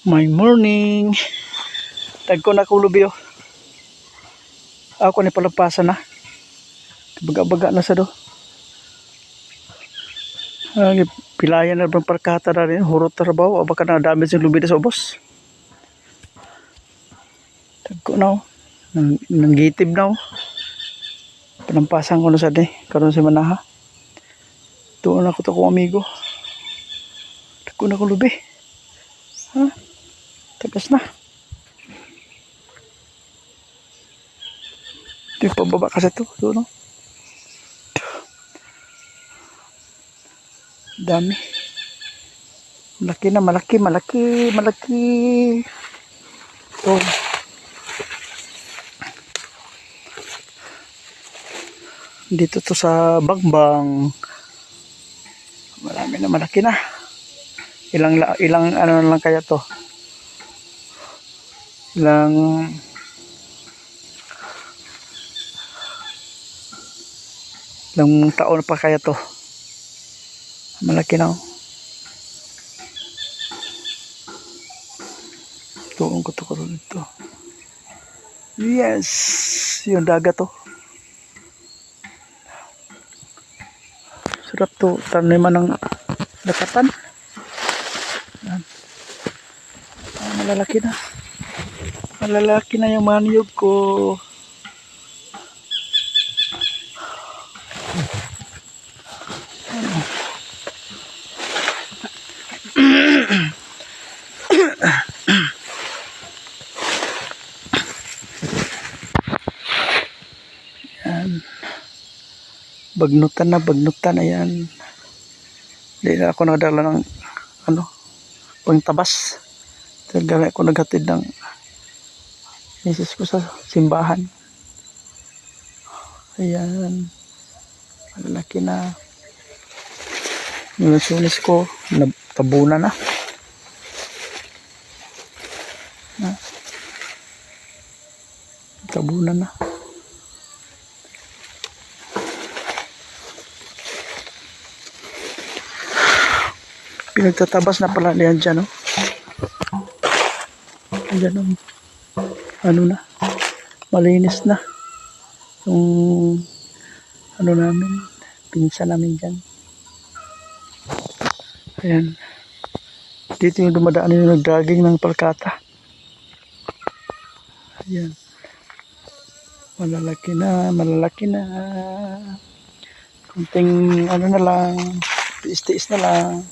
My morning. Tagko na kulubi oh. Ako ni palagpasan na. Baga-baga na sa do. Pilayan na bang parkata na rin. Hurot trabaho. Baka na damage yung lubi na sa ubos. Tagko na oh. Nanggitib na oh. Panampasan ko na sa di. Karoon si Manaha. Tuon ako to kong amigo. Tagko na kulubi. Ha? Tagas na. Ito yung pababa kasi ito. Ito no? Dami. Malaki na. Malaki. Ito. Dito to sa Bangbang. Marami na. Malaki na. Ilang ano lang kaya to? Ilang taon pa kaya to? Malaki na oh. Tuon ko to karon ito. Yes, yung dagat to. Sarap to, taniman ng dakatan. Malalaki na. Malalaki na yung maniyog ko. Yan. Bagnutan ayan. Hindi na ako nadala ng pangtabas. Talaga ako naghatid ng misis ko sa simbahan. Ayan. Malalaki na. Yung sunis ko, tabunan na. Tabunan na. Pinagtatabas na pala niyan dyan, no? Ayan, ano na, malinis na. Yung, namin, pinsan namin dyan. Ayan. Dito yung dumadaan yung nagdragging ng palkata. Ayan. Malalaki na. Kunting, na lang, tiis-tiis na lang.